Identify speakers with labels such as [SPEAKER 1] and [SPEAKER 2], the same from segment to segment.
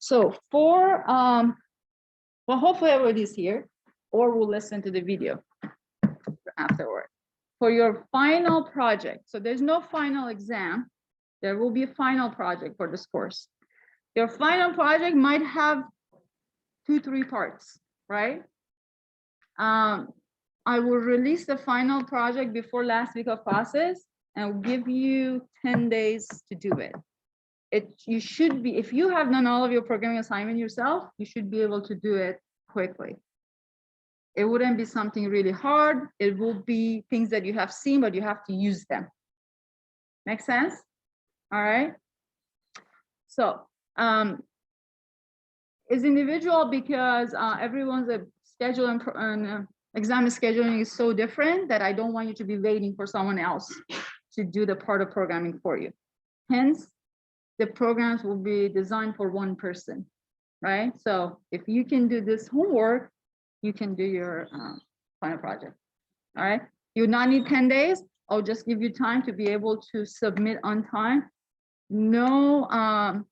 [SPEAKER 1] So for, well, hopefully everybody's here or will listen to the video afterward. For your final project, so there's no final exam, there will be a final project for this course. Your final project might have 2-3 parts, right? I will release the final project before last week of classes and will give you 10 days to do it. You should be, if you have done all of your programming assignment yourself, you should be able to do it quickly. It wouldn't be something really hard. It will be things that you have seen, but you have to use them. Make sense? All right. So it's individual because everyone's schedule and exam scheduling is so different that I don't want you to be waiting for someone else to do the part of programming for you. Hence, the programs will be designed for one person, right? So if you can do this homework, you can do your final project, all right? You would not need 10 days. I'll just give you time to be able to submit on time. No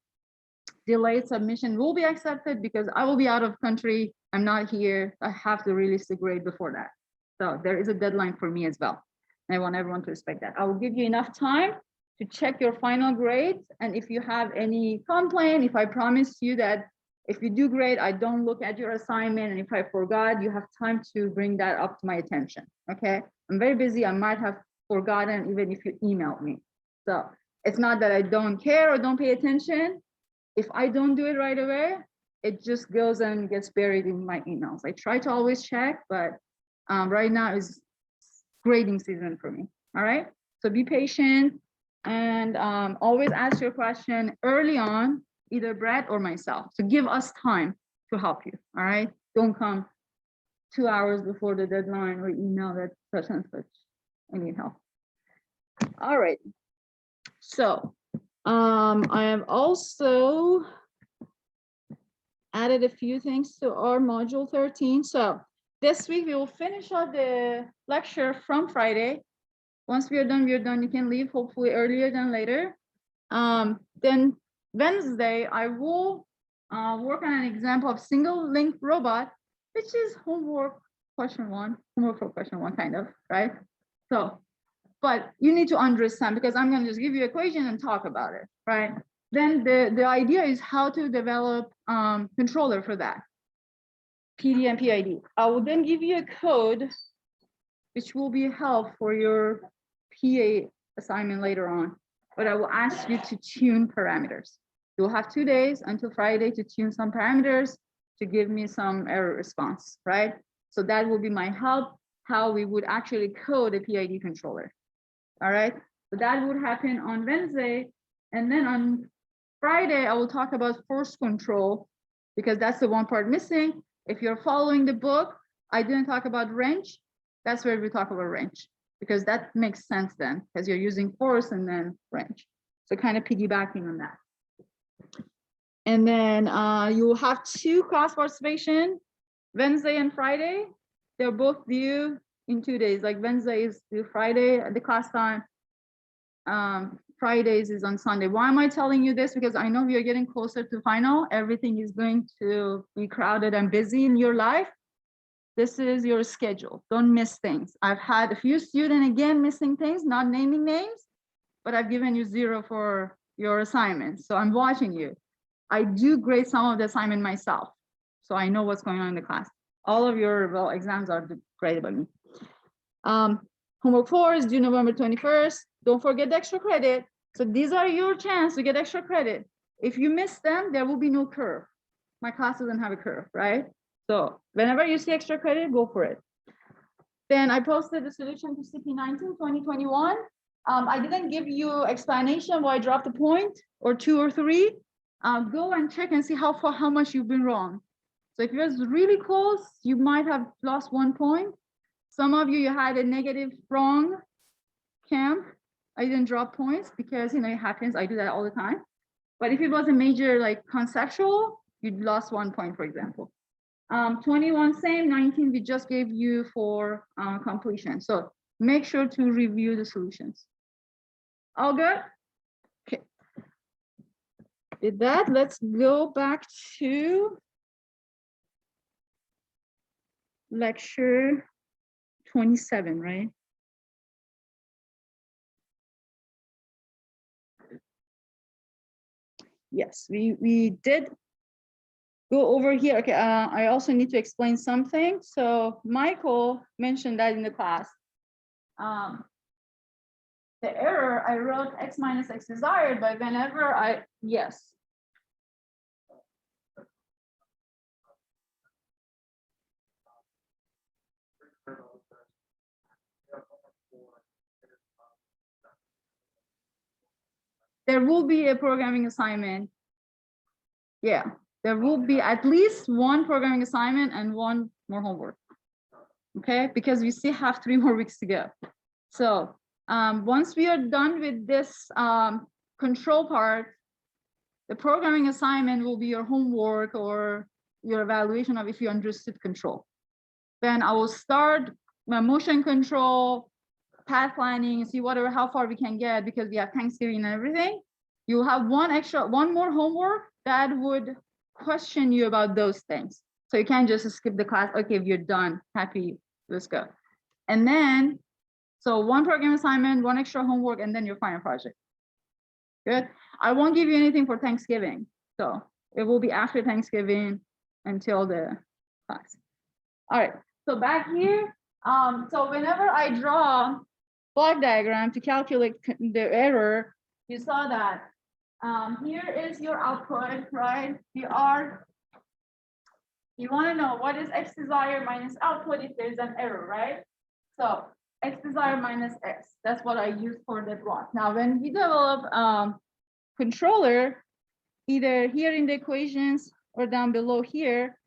[SPEAKER 1] delayed submission will be accepted because I will be out of country. I'm not here. I have to release the grade before that. So there is a deadline for me as well. And I want everyone to respect that. I will give you enough time to check your final grades. And if you have any complaint, if I promise you that if you do great, I don't look at your assignment, and if I forgot, you have time to bring that up to my attention, okay? I'm very busy, I might have forgotten even if you emailed me. So it's not that I don't care or don't pay attention. If I don't do it right away, it just goes and gets buried in my emails. I try to always check, but right now is grading season for me, all right? So be patient and always ask your question early on, either Brett or myself. So give us time to help you, all right? Don't come 2 hours before the deadline or email that such and such, I need help. All right, so I have also added a few things to our module 13. So this week we will finish up the lecture from Friday. Once we are done, you can leave hopefully earlier than later. Then Wednesday, I will work on an example of single link robot, which is homework question 1, homework for question 1 kind of, right? So, but you need to understand because I'm gonna just give you equation and talk about it, right? Then the idea is how to develop controller for that, PD and PID. I will then give you a code which will be help for your PA assignment later on, but I will ask you to tune parameters. You'll have 2 days until Friday to tune some parameters to give me some error response, right? So that will be my help, how we would actually code a PID controller, all right? So that would happen on Wednesday. And then on Friday, I will talk about force control because that's the one part missing. If you're following the book, I didn't talk about wrench. That's where we talk about wrench because that makes sense then because you're using force and then wrench. So kind of piggybacking on that. And then you will have 2 class participation, Wednesday and Friday. They're both due in 2 days. Like Wednesday is due Friday at the class time. Fridays is on Sunday. Why am I telling you this? Because I know we are getting closer to final. Everything is going to be crowded and busy in your life. This is your schedule. Don't miss things. I've had a few students again missing things, not naming names, but I've given you 0 for your assignments. So I'm watching you. I do grade some of the assignment myself, so I know what's going on in the class. All of your exams are graded by me. Homework 4 is due November 21st. Don't forget the extra credit. So these are your chance to get extra credit. If you miss them, there will be no curve. My class doesn't have a curve, right? So whenever you see extra credit, go for it. Then I posted the solution to CP19 2021. I didn't give you explanation why I dropped a point or 2 or 3. Go and check and see how much you've been wrong. So if it was really close, you might have lost 1 point. Some of you had a negative wrong camp. I didn't drop points because it happens. I do that all the time. But if it was a major like conceptual, you'd lost 1 point, for example. 21 same, 19 we just gave you for completion. So make sure to review the solutions. All good? Okay. With that, let's go back to lecture 27, right? Yes, we did go over here. Okay, I also need to explain something. So Michael mentioned that in the class. The error, I wrote x minus x desired, but whenever yes. There will be a programming assignment. Yeah, there will be at least one programming assignment and one more homework. Okay, because we still have 3 more weeks to go. So once we are done with this control part, the programming assignment will be your homework or your evaluation of if you understood control. Then I will start my motion control, path planning, see whatever, how far we can get because we have Thanksgiving and everything. You'll have one more homework that would question you about those things. So you can't just skip the class. Okay, if you're done, happy, let's go. And then, so one program assignment, one extra homework, and then your final project. Good. I won't give you anything for Thanksgiving. So it will be after Thanksgiving until the class. All right, so back here, so whenever I draw block diagram to calculate the error, you saw that here is your output, right? You want to know what is x desired minus output if there's an error, right? So x desired minus x, that's what I use for the block. Now, when we develop controller, either here in the equations or down below here,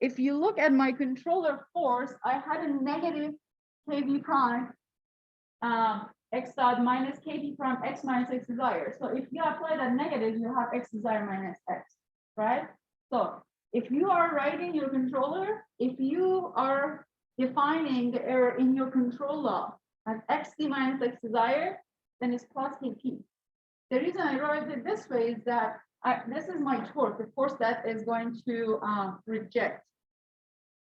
[SPEAKER 1] if you look at my controller force, I had a negative kb prime x dot minus kb prime x minus x desired. So if you apply that negative, you have x desired minus x, right? So if you are writing your controller, if you are defining the error in your control law as xd minus x desired, then it's plus kp. The reason I wrote it this way is that this is my torque, the force that is going to reject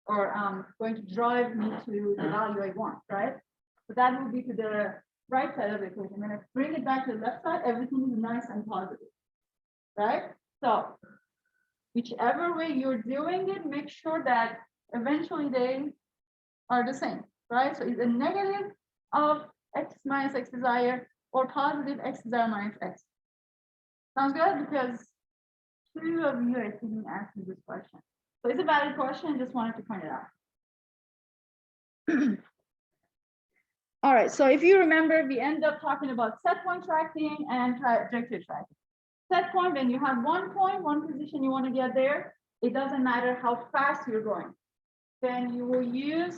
[SPEAKER 1] or going to drive me to the value I want, right? So that will be to the right side of the equation. When I bring it back to the left side, everything is nice and positive, right? So whichever way you're doing it, make sure that eventually they are the same, right? So it's a negative of x minus x desired or positive x desired minus x. Sounds good? Because 2 of you, I think, asked me this question. So it's a valid question. I just wanted to point it out. All right. So if you remember, we end up talking about set point tracking and trajectory tracking. Set point, when you have one point, one position you want to get there, it doesn't matter how fast you're going. Then you will use,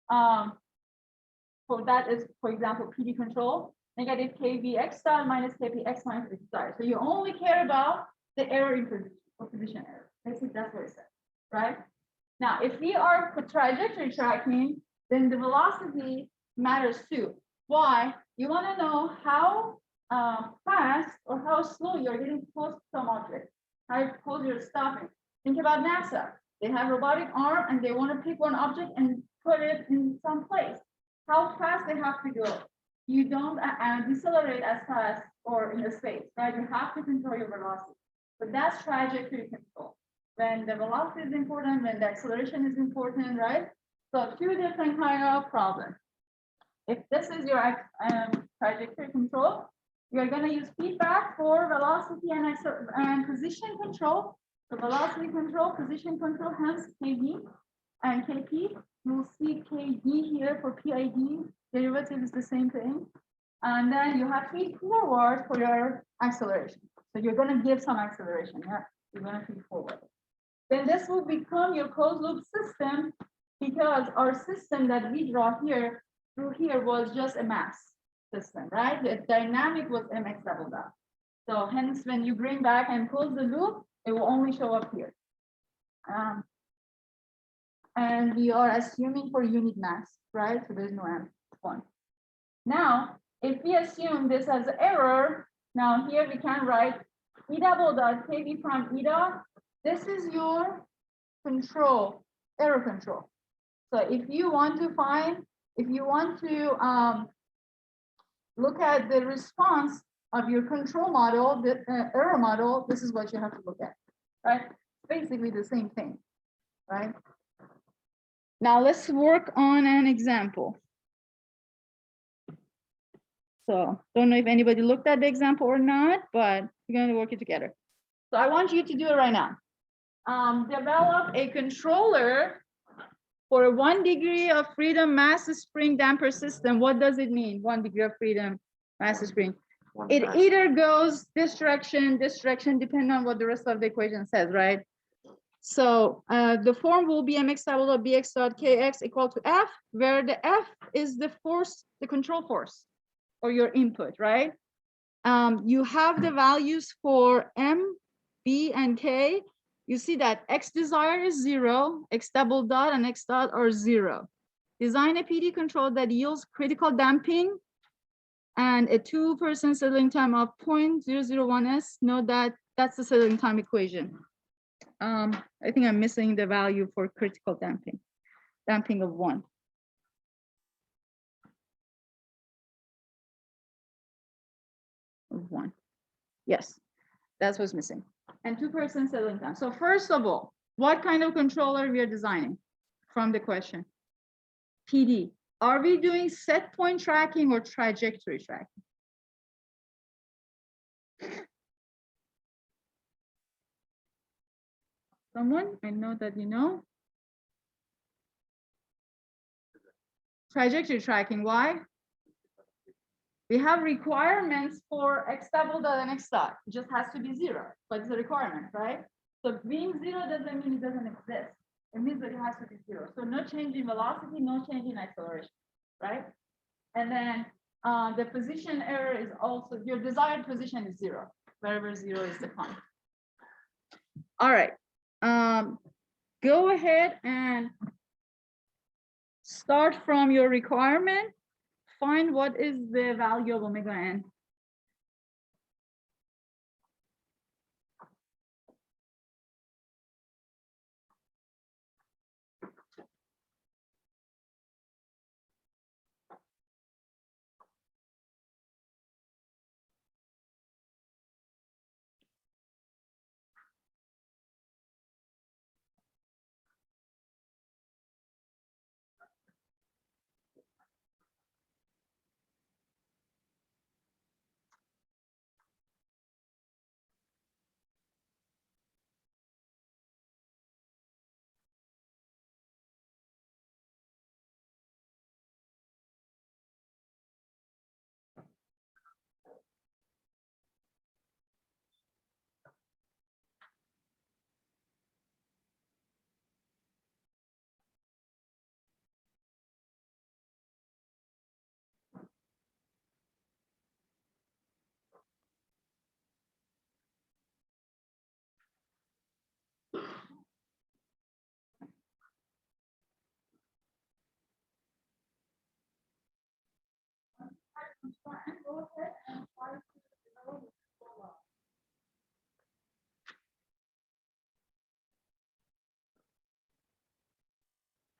[SPEAKER 1] for that is, for example, PD control, negative kb x dot minus kp x minus x dot. So you only care about the error in position or position error. Basically, that's what it says, right? Now, if we are for trajectory tracking, then the velocity matters too. Why? You want to know how fast or how slow you're getting close to some object, how close you're stopping. Think about NASA. They have robotic arm and they want to pick one object and put it in some place. How fast they have to go. You don't decelerate as fast or in the space, right? You have to control your velocity. But that's trajectory control. When the velocity is important, when the acceleration is important, right? So 2 different kind of problems. If this is your trajectory control, you're going to use feedback for velocity and position control. So velocity control, position control, hence kb and kp. You'll see kd here for PID. Derivative is the same thing. And then you have feed forward for your acceleration. So you're going to give some acceleration. Yeah, you're going to feed forward. Then this will become your closed loop system because our system that we draw here through here was just a mass system, right? The dynamic was mx double dot. So hence, when you bring back and close the loop, it will only show up here. And we are assuming for unit mass, right? So there's no m1. Now, if we assume this as an error, now here we can write E double dot KB prime E dot, this is your control, error control. So if you want to look at the response of your control model, the error model, this is what you have to look at, right? Basically the same thing, right? Now let's work on an example. So don't know if anybody looked at the example or not, but we're going to work it together. So I want you to do it right now. Develop a controller for a 1 degree of freedom mass spring damper system. What does it mean? 1 degree of freedom mass spring. It either goes this direction, depending on what the rest of the equation says, right? So the form will be mx double dot bx dot kx equal to f, where the f is the force, the control force, or your input, right? You have the values for m, b, and k. You see that x desired is 0, x double dot and x dot are 0. Design a PD control that yields critical damping and a 2% settling time of 0.001s. Note that that's the settling time equation. I think I'm missing the value for critical damping of 1. Yes, that's what's missing. And 2% settling time. So first of all, what kind of controller we are designing from the question? PD. Are we doing set point tracking or trajectory tracking? Someone? I know that you know. Trajectory tracking. Why? We have requirements for x double dot and x dot. It just has to be 0, but it's a requirement, right? So being 0 doesn't mean it doesn't exist. It means that it has to be 0. So no change in velocity, no change in acceleration, right? And then the position error is also, your desired position is 0, wherever 0 is defined. All right. Go ahead and start from your requirement. Find what is the value of omega n.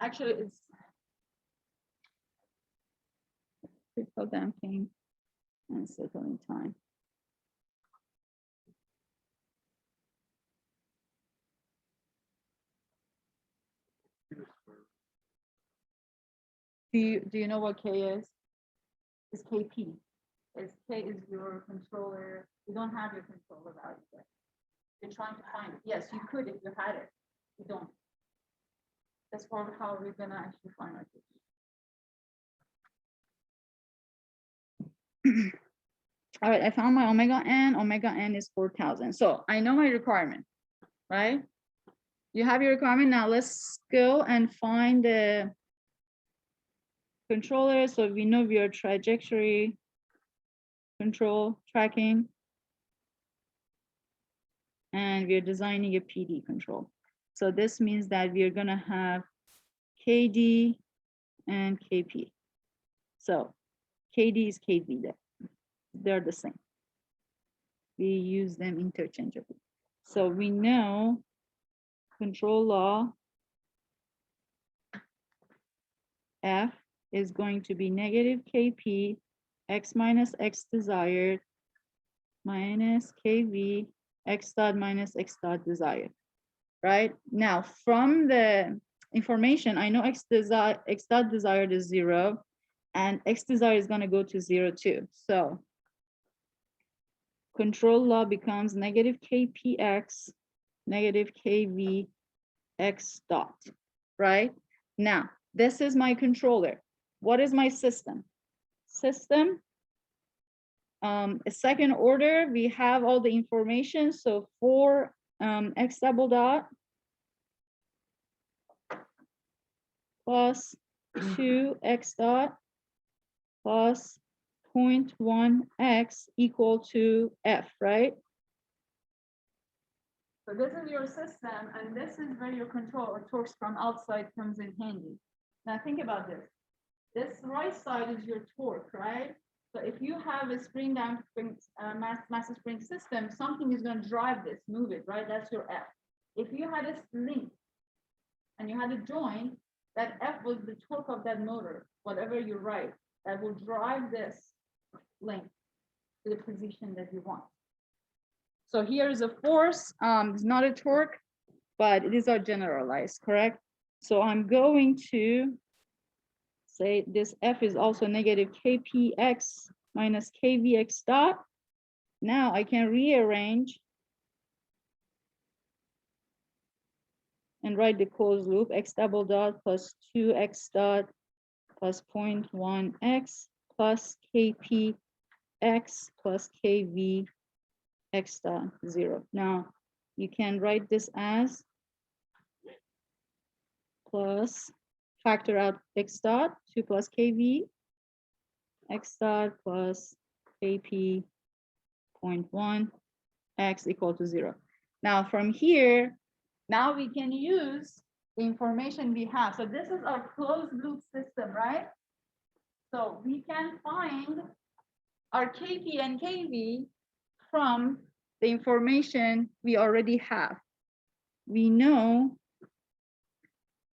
[SPEAKER 1] Actually, it's critical damping and settling time. Do you know what K is? It's KP. K is your controller. You don't have your controller value yet. You're trying to find it. Yes, you could if you had it. You don't. That's part of how we're gonna actually find our KP. All right, I found my omega n. Omega n is 4,000. So I know my requirement, right? You have your requirement. Now let's go and find the controller. So we know we are trajectory control tracking, and we're designing a PD control. So this means that we're gonna have KD and KP. So KD is KV there. They're the same. we use them interchangeably. So we know control law F is going to be negative KP x minus x desired minus KV x dot minus x dot desired, right? Now, from the information, I know x dot desired is 0, and x desired is going to go to 0 too. So control law becomes negative KPX, negative KV x dot, right? Now, this is my controller. What is my system? System, a second order, we have all the information. So for x double dot plus 2x dot plus 0.1x equal to f, right? So this is your system, and this is where your control or torques from outside comes in handy. Now think about this. This right side is your torque, right? So if you have a spring down spring, massive spring system, something is going to drive this, move it, right? That's your F. If you had a link and you had a joint, that F was the torque of that motor, whatever you write, that will drive this link to the position that you want. So here is a force, it's not a torque, but these are generalized, correct? So I'm going to say this F is also negative KPX minus KVX dot. Now I can rearrange and write the closed loop, x double dot plus 2x dot plus 0.1x plus KPX plus KV x dot 0. Now you can write this as plus, factor out x dot 2 plus KV x dot plus KP 0.1 x equal to 0. Now from here, now we can use the information we have. So this is our closed loop system, right? So we can find our KP and KV from the information we already have. We know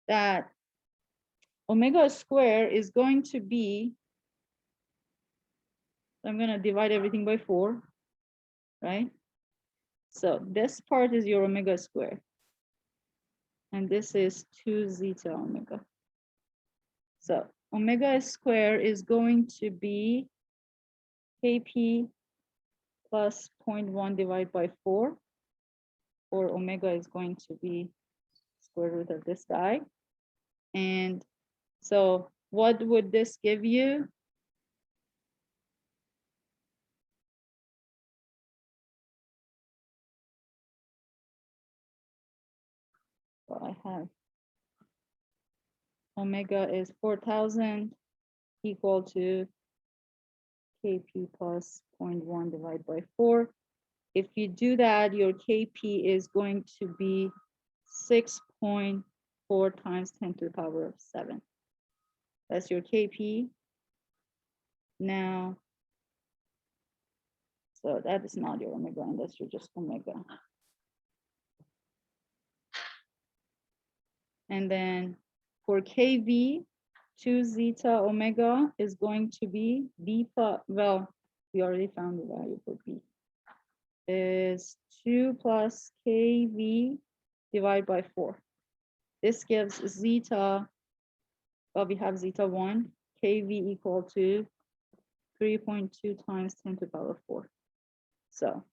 [SPEAKER 1] that omega square is going to be, I'm going to divide everything by 4, right? So this part is your omega square. And this is 2 zeta omega. So omega square is going to be KP plus 0.1 divided by 4, or omega is going to be square root of this guy. And so what would this give you? So I have omega is 4,000 equal to KP plus 0.1 divided by 4. If you do that, your KP is going to be 6.4 times 10 to the power of 7. That's your KP. Now, so that is not your omega, and that's your just omega. And then for KV, 2 zeta omega is going to be B plus, well, we already found the value for B. Is 2 plus KV divided by 4. This gives zeta, well, we have zeta 1, KV equal to 3.2 times 10 to the power of 4. So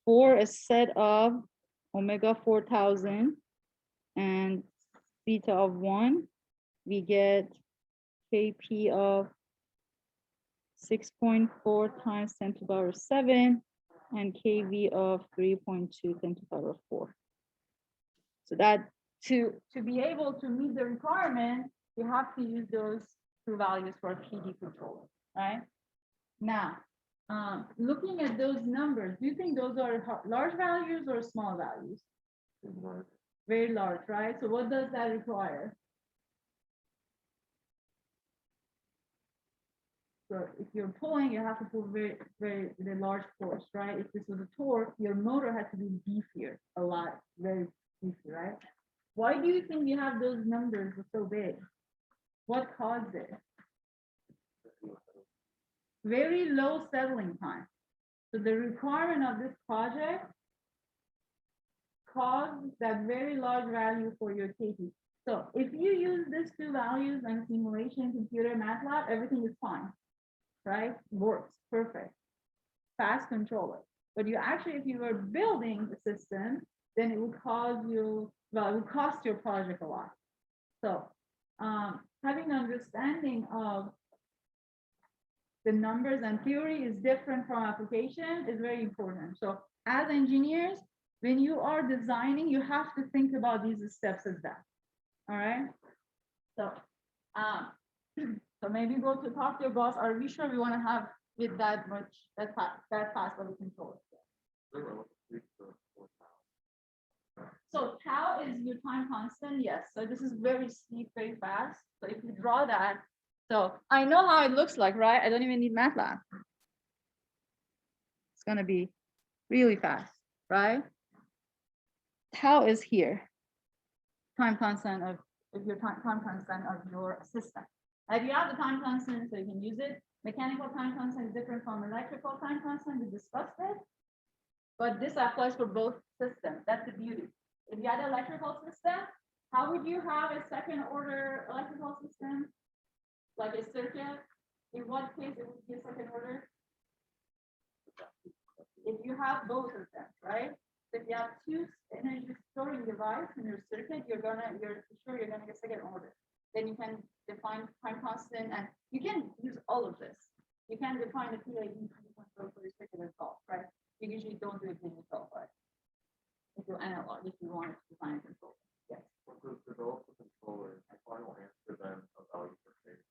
[SPEAKER 1] for a set of omega 4,000 and zeta of 1, we get KP of 6.4 times 10 to the power of 7 and KV of 3.2 10 to the power of 4. So that to be able to meet the requirement, you have to use those two values for a PD controller, right? Now, looking at those numbers, do you think those are large values or small values? Very large, right? So what does that require? So if you're pulling, you have to pull very large force, right? If this was a torque, your motor has to be beefier, a lot, very beefy, right? Why do you think you have those numbers so big? What caused it? Very low settling time. So the requirement of this project caused that very large value for your KP. So if you use these two values in simulation, computer, MATLAB, everything is fine, right? Works, perfect. Fast controller. But you actually, if you were building the system, then it would cause you, well, it would cost your project a lot. So having an understanding of the numbers and theory is different from application is very important. So as engineers, when you are designing, you have to think about these steps as that. All right. So, so maybe go to talk to your boss. Are we sure we want to have it that much, that fast of a controller? So tau is your time constant. Yes. So this is very steep, very fast. So if you draw that, so I know how it looks like, right? I don't even need MATLAB. It's going to be really fast, right? Tau is here. Time constant of your time constant of your system. If you have the time constant, so you can use it. Mechanical time constant is different from electrical time constant. We discussed it, but this applies for both systems. That's the beauty. If you had an electrical system, how would you have a second order electrical system? Like a circuit? In what case it would be a second order? If you have both of them, right? If you have two energy storing device in your circuit, you're sure you're gonna get second order. Then you can define time constant, and you can use all of this. You can define the PID control for your circuit as well, right? You usually don't do it digital, but if you analog, if you want to define a control. Yes.
[SPEAKER 2] To develop the controller, the final answer then of value for state.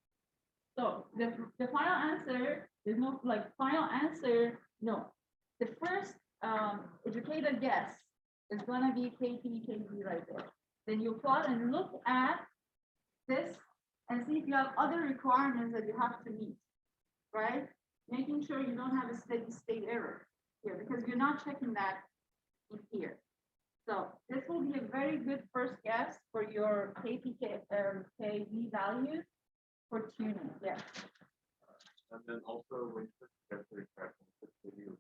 [SPEAKER 1] So the final answer, there's no like final answer, no. The first educated guess is going to be KP, KP right there. Then you plot and look at this and see if you have other requirements that you have to meet, right? Making sure you don't have a steady state error here because you're not checking that in here. So this will be a very good first guess for your KP, KV values for tuning, yeah.
[SPEAKER 2] And then also when you get the expression,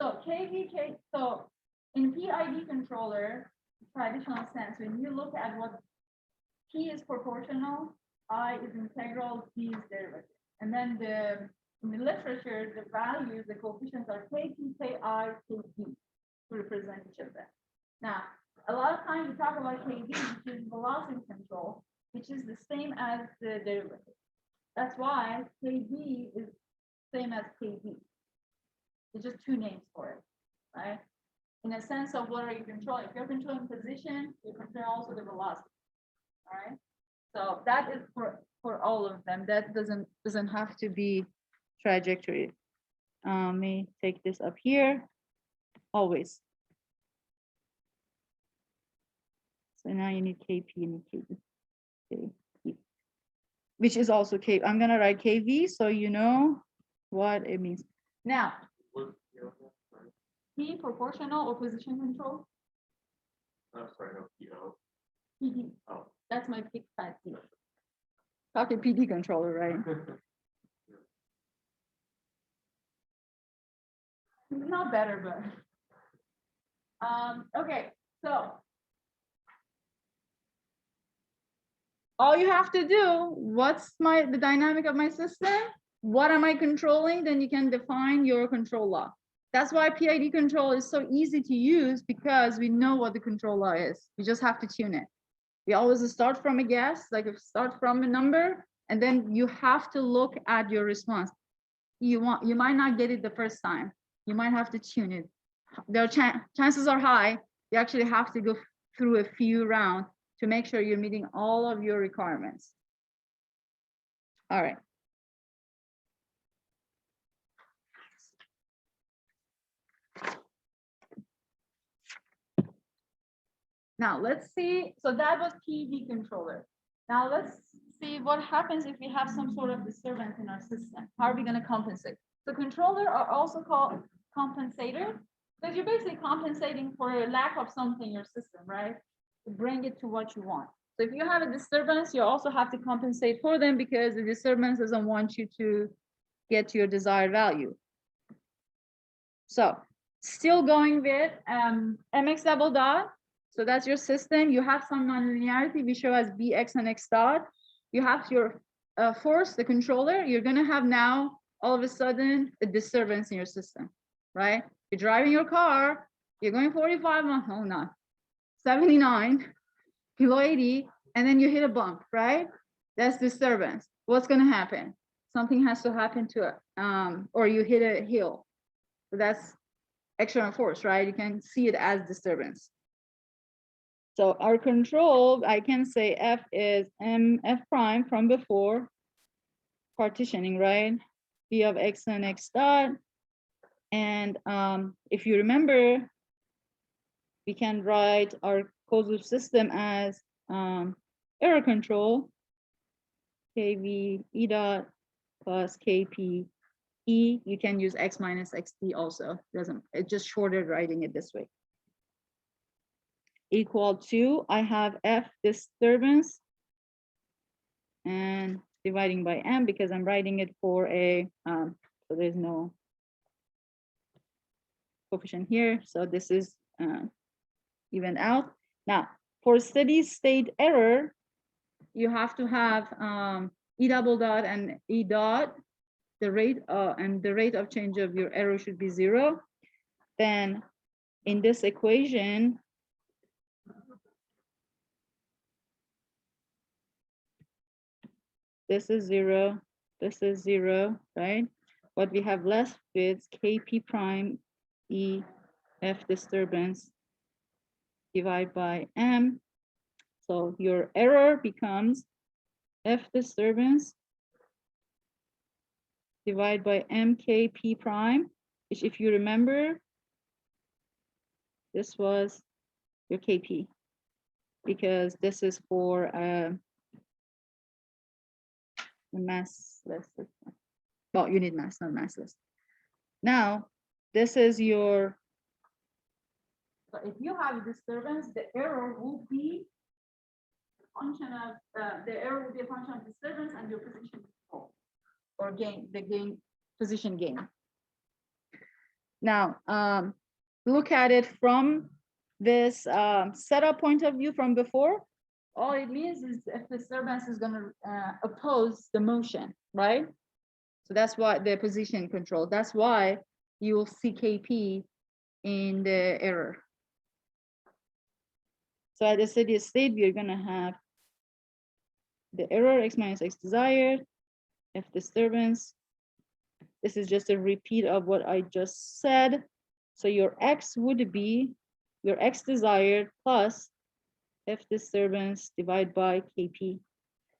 [SPEAKER 1] so KVK, so in PID controller, traditional sense, when you look at what P is proportional, I is integral, P is derivative. And then in the literature, the values, the coefficients are KP, KI, KD to represent each of them. Now, a lot of times we talk about KD, which is velocity control, which is the same as the derivative. That's why KD is same as KD. It's just two names for it, right? In a sense of what are you controlling? If you're controlling position, you control also the velocity, all right? So that is for all of them. That doesn't have to be trajectory. May take this up here, always. So now you need KP and KP, which is also K. I'm gonna write KV so you know what it means. Now, P proportional or position control?
[SPEAKER 2] Sorry, no, PO.
[SPEAKER 1] PD.
[SPEAKER 2] Oh.
[SPEAKER 1] That's my big fat P. Okay, PD controller, right? Not better, but okay, so all you have to do, what's the dynamic of my system? What am I controlling? Then you can define your control law. That's why PID control is so easy to use because we know what the control law is. We just have to tune it. We always start from a guess, like start from a number, and then you have to look at your response. You might not get it the first time. You might have to tune it. The chances are high. You actually have to go through a few rounds to make sure you're meeting all of your requirements. All right. Now let's see. So that was PD controller. Now let's see what happens if we have some sort of disturbance in our system. How are we going to compensate? The controller are also called compensator because you're basically compensating for a lack of something in your system, right? To bring it to what you want. So if you have a disturbance, you also have to compensate for them because the disturbance doesn't want you to get to your desired value. So still going with mx double dot. So that's your system. You have some nonlinearity we show as bx and x dot. You have your force, the controller. You're going to have now all of a sudden a disturbance in your system, right? You're driving your car. You're going 45, oh, not 79, below 80, and then you hit a bump, right? That's disturbance. What's going to happen? Something has to happen to it, or you hit a hill. So that's external force, right? You can see it as disturbance. So our control, I can say F is mf prime from before, partitioning, right? V of x and x dot. And if you remember, we can write our closed system as error control, kv e dot plus kp e. You can use x minus xt also. It's just shorter writing it this way. Equal to, I have F disturbance and dividing by M because I'm writing it for a, so there's no coefficient here. So this is even out. Now, for steady state error, you have to have E double dot and E dot, the rate and the rate of change of your error should be 0. Then in this equation, this is 0, this is 0, right? What we have left with Kp prime E F disturbance divided by M. So your error becomes F disturbance divided by MKP prime, which if you remember, this was your KP, because this is for a massless system. Well, you need mass, not massless. Now, this is your, so if you have a disturbance, the error will be a function of, the error will be a function of disturbance and your position control, or gain, the gain, position gain. Now, look at it from this setup point of view from before. All it means is if disturbance is going to oppose the motion, right? So that's why the position control. That's why you will see Kp in the error. So at the steady state, we are going to have the error x minus x desired, F disturbance. This is just a repeat of what I just said. So your x would be your x desired plus F disturbance divided by Kp.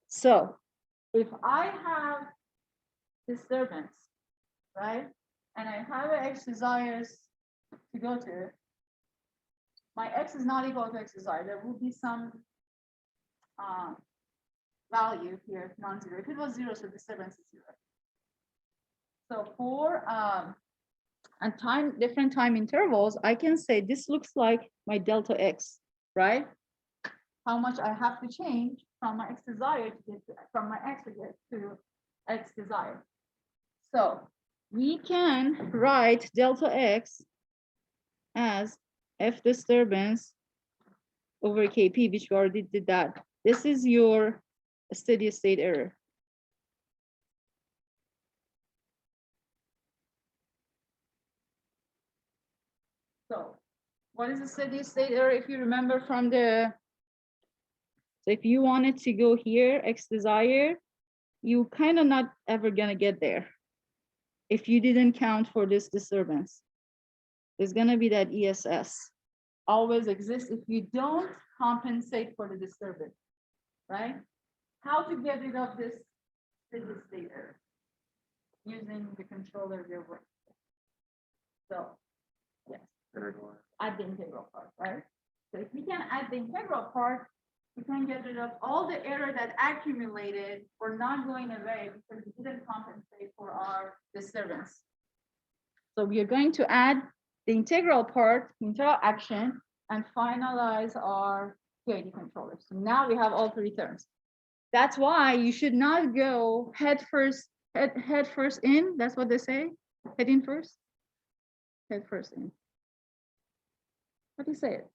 [SPEAKER 1] So if I have disturbance, right, and I have an x desires to go to, my x is not equal to x desired. There will be some value here, non-zero. If it was 0, so disturbance is 0. So for and time, different time intervals, I can say this looks like my delta x, right? How much I have to change from my x desired to get to, from my x to get to x desired. So we can write delta x as F disturbance over Kp, which we already did that. This is your steady state error. So what is the steady state error? If you remember from the, so if you wanted to go here, x desired, you kind of not ever gonna get there if you didn't count for this disturbance. There's gonna be that ESS always exists if you don't compensate for the disturbance, right? How to get rid of this steady state error? Using the controller you're working with. So yes, add the integral part, right? So if we can add the integral part, we can get rid of all the error that accumulated or not going away because we didn't compensate for our disturbance. So we are going to add the integral part, integral action, and finalize our PID controller. So now we have all three terms. That's why you should not go head first in. That's what they say. Head in first. Head first in. What do you say it?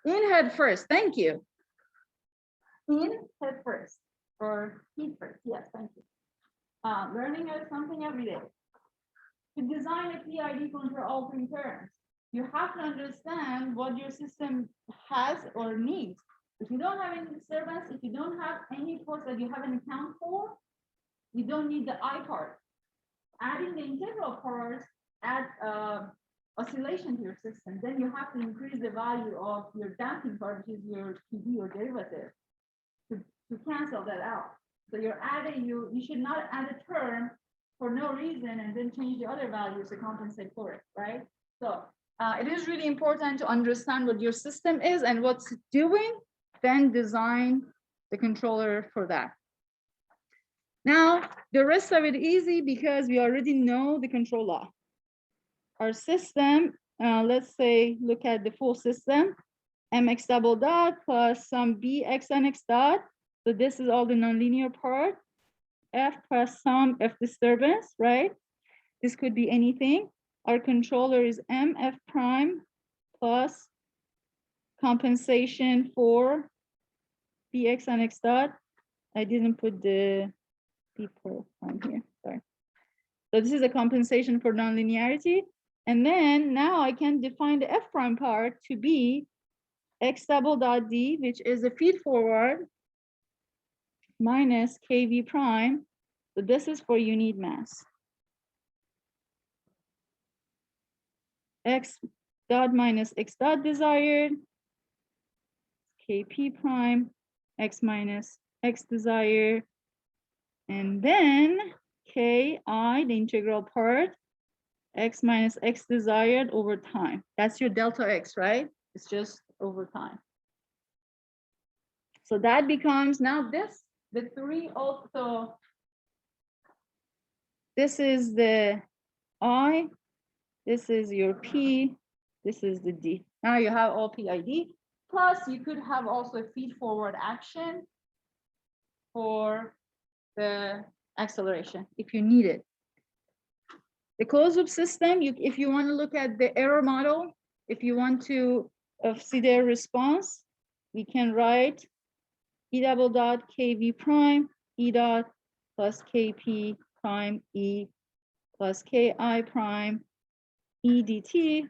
[SPEAKER 1] In head first. Thank you. In head first or feet first. Yes, thank you. Learning is something every day. To design a PID control all three terms, you have to understand what your system has or needs. If you don't have any disturbance, if you don't have any ports that you haven't accounted for, you don't need the I part. Adding the integral parts add oscillation to your system. Then you have to increase the value of your damping part, which is your PD or derivative, to cancel that out. So you're adding, you should not add a term for no reason and then change the other values to compensate for it, right? So it is really important to understand what your system is and what's doing, then design the controller for that. Now, the rest of it easy because we already know the control law. Our system, let's say, look at the full system, mx double dot plus some bx nx dot. So this is all the nonlinear part. F plus some F disturbance, right? This could be anything. Our controller is mf prime plus compensation for bx nx dot. I didn't put the b prime here, sorry. So this is a compensation for nonlinearity. And then now I can define the f prime part to be x double dot d, which is a feed forward minus kv prime. So this is for you need mass. X dot minus x dot desired, kp prime, x minus x desired, and then ki, the integral part, x minus x desired over time. That's your delta x, right? It's just over time. So that becomes now this, the three also. This is the I, this is your P, this is the D. Now you have all PID, plus you could have also a feed forward action for the acceleration if you need it. The closed loop system, if you want to look at the error model, if you want to see their response, we can write E double dot KV prime, E dot plus KP prime, E plus KI prime, E dt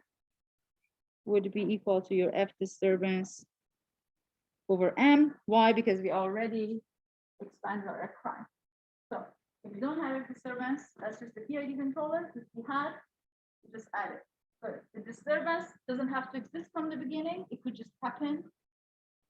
[SPEAKER 1] would be equal to your F disturbance over M. Why? Because we already expanded our F prime. So if you don't have a disturbance, that's just the PID controller. If you had, you just add it. But the disturbance doesn't have to exist from the beginning. It could just happen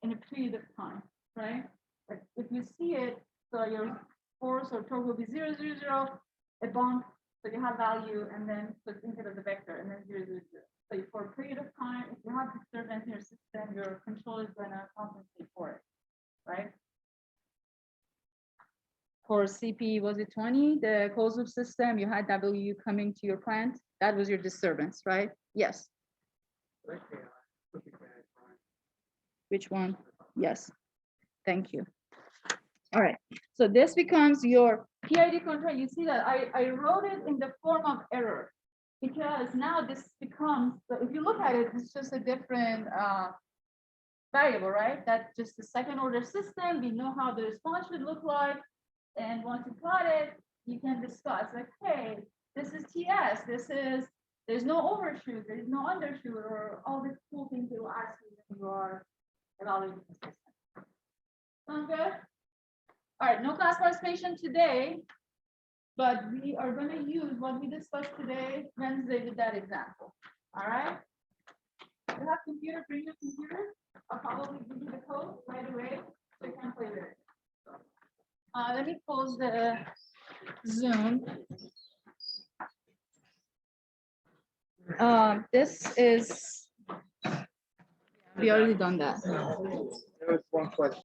[SPEAKER 1] in a period of time, right? But if you see it, so your force or torque will be 0, 0, 0, a bump, so you have value, and then so it's instead of the vector, and then 0, 0, 0. So for a period of time, if you have disturbance in your system, your control is going to compensate for it, right? For CP, was it 20? The closed loop system, you had W coming to your plant. That was your disturbance, right? Yes. Which one? Yes. Thank you. All right. So this becomes your PID control. You see that I wrote it in the form of error because now this becomes, if you look at it, it's just a different variable, right? That's just the second order system. We know how the response should look like. And once you plot it, you can discuss like, hey, this is TS, there's no overshoot, there's no undershoot, or all the cool things they will ask you when you are evaluating the system. Sound good? All right, no class participation today, but we are going to use what we discussed today, Wednesday, with that example. All right? You have computer, bring your computer. I'll probably give you the code right away so you can play with it. Let me close the Zoom. This is We already done that.
[SPEAKER 3] There was one question.